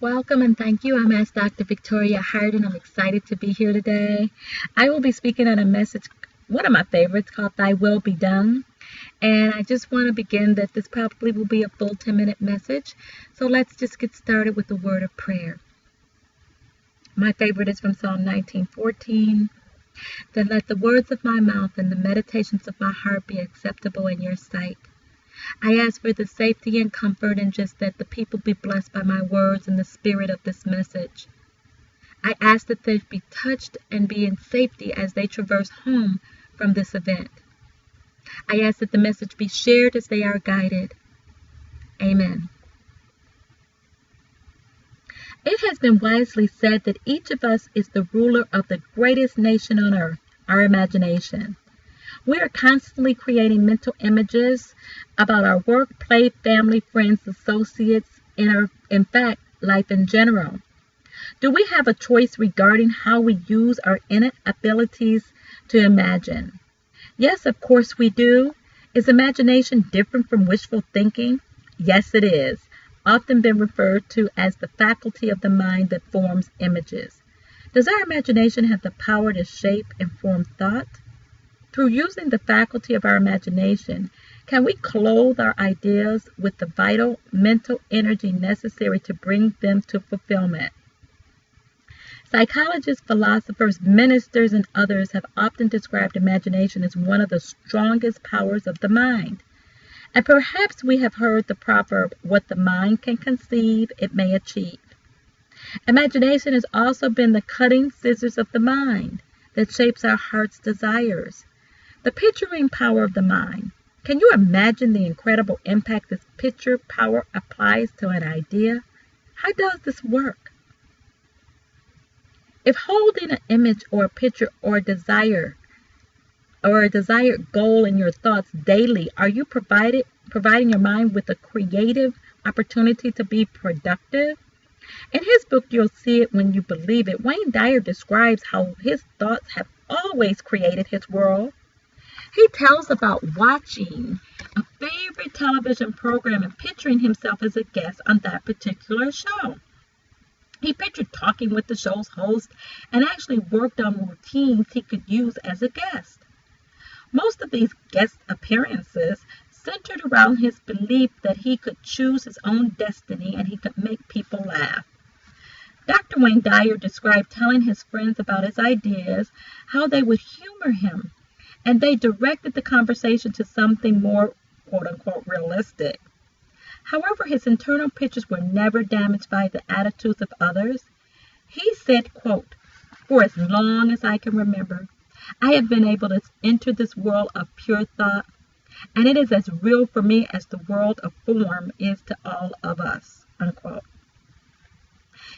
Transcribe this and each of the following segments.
Welcome and thank you. I'm Ask Dr. Victoria Harden. I'm excited to be here today. I will be speaking on a message, one of my favorites, called Thy Will Be Done. And I just want to begin that this probably will be a full 10-minute message. So let's just get started with the word of prayer. My favorite is from Psalm 19:14. Then let the words of my mouth and the meditations of my heart be acceptable in your sight. I ask for the safety and comfort and just that the people be blessed by my words and the spirit of this message. I ask that they be touched and be in safety as they traverse home from this event. I ask that the message be shared as they are guided. Amen. It has been wisely said that each of us is the ruler of the greatest nation on earth, our imagination. We are constantly creating mental images about our work, play, family, friends, associates, and in fact, life in general. Do we have a choice regarding how we use our innate abilities to imagine? Yes, of course we do. Is imagination different from wishful thinking? Yes, it is, often been referred to as the faculty of the mind that forms images. Does our imagination have the power to shape and form thought? Through using the faculty of our imagination, can we clothe our ideas with the vital mental energy necessary to bring them to fulfillment? Psychologists, philosophers, ministers, and others have often described imagination as one of the strongest powers of the mind. And perhaps we have heard the proverb, what the mind can conceive, it may achieve. Imagination has also been the cutting scissors of the mind that shapes our heart's desires. The picturing power of the mind. Can you imagine the incredible impact this picture power applies to an idea? How does this work? If holding an image or a picture or a desired goal in your thoughts daily, are you providing your mind with a creative opportunity to be productive? In his book, You'll See It When You Believe It, Wayne Dyer describes how his thoughts have always created his world. He tells about watching a favorite television program and picturing himself as a guest on that particular show. He pictured talking with the show's host and actually worked on routines he could use as a guest. Most of these guest appearances centered around his belief that he could choose his own destiny and he could make people laugh. Dr. Wayne Dyer described telling his friends about his ideas, how they would humor him, and they directed the conversation to something more, quote-unquote, realistic. However, his internal pictures were never damaged by the attitudes of others. He said, quote, for as long as I can remember, I have been able to enter this world of pure thought, and it is as real for me as the world of form is to all of us, unquote.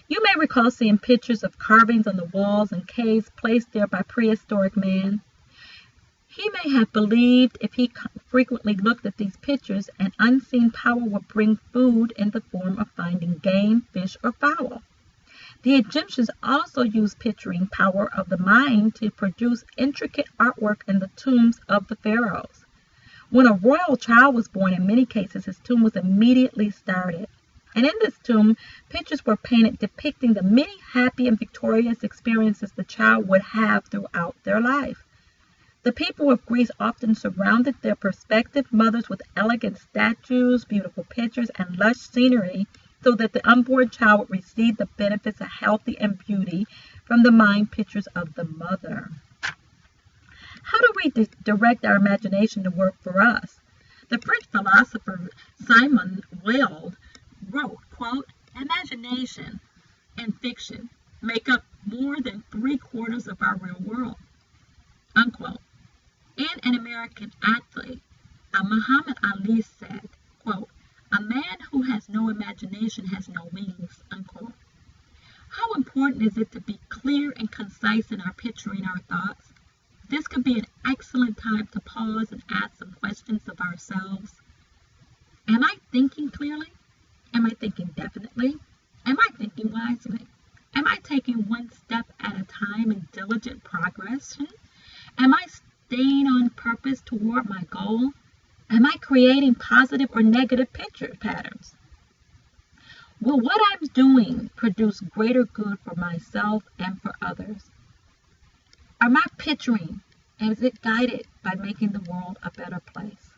You may recall seeing pictures of carvings on the walls and caves placed there by prehistoric man. He may have believed if he frequently looked at these pictures, an unseen power would bring food in the form of finding game, fish, or fowl. The Egyptians also used picturing power of the mind to produce intricate artwork in the tombs of the pharaohs. When a royal child was born, in many cases, his tomb was immediately started. And in this tomb, pictures were painted depicting the many happy and victorious experiences the child would have throughout their life. The people of Greece often surrounded their prospective mothers with elegant statues, beautiful pictures, and lush scenery so that the unborn child would receive the benefits of health and beauty from the mind pictures of the mother. How do we direct our imagination to work for us? The French philosopher Simon Weil wrote, quote, imagination and fiction make up more than 3/4 of our real world, unquote. And an American athlete, Muhammad Ali, said, quote, a man who has no imagination has no wings, unquote. How important is it to be clear and concise in our picturing our thoughts? This could be an excellent time to pause and ask some questions of ourselves. Am I thinking clearly? Am I thinking definitely? Am I thinking wisely? Am I taking one step at a time in diligent progression? Am I staying on purpose toward my goal? Am I creating positive or negative picture patterns? Will what I'm doing produce greater good for myself and for others? Are my picturing, is it guided by making the world a better place?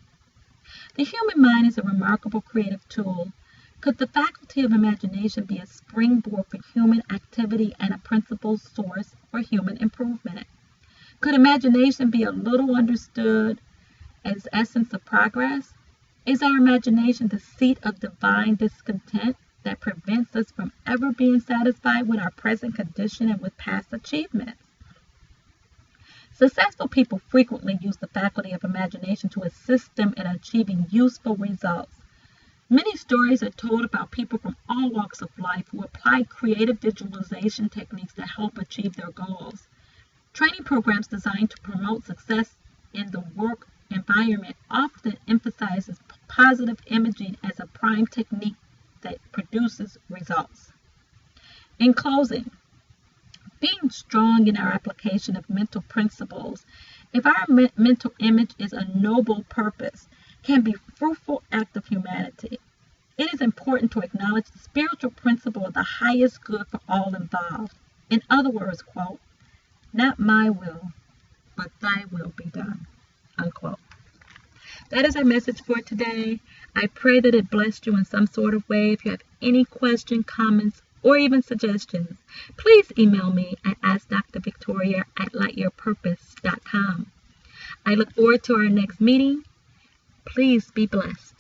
The human mind is a remarkable creative tool. Could the faculty of imagination be a springboard for human activity and a principal source for human improvement? Could imagination be a little understood as essence of progress? Is our imagination the seat of divine discontent that prevents us from ever being satisfied with our present condition and with past achievements? Successful people frequently use the faculty of imagination to assist them in achieving useful results. Many stories are told about people from all walks of life who apply creative visualization techniques to help achieve their goals. Training programs designed to promote success in the work environment often emphasizes positive imaging as a prime technique that produces results. In closing, being strong in our application of mental principles, if our mental image is a noble purpose, can be a fruitful act of humanity. It is important to acknowledge the spiritual principle of the highest good for all involved. In other words, quote, not my will, but thy will be done, unquote. That is our message for today. I pray that it blessed you in some sort of way. If you have any questions, comments, or even suggestions, please email me at askdrvictoria@lightyearpurpose.com. I look forward to our next meeting. Please be blessed.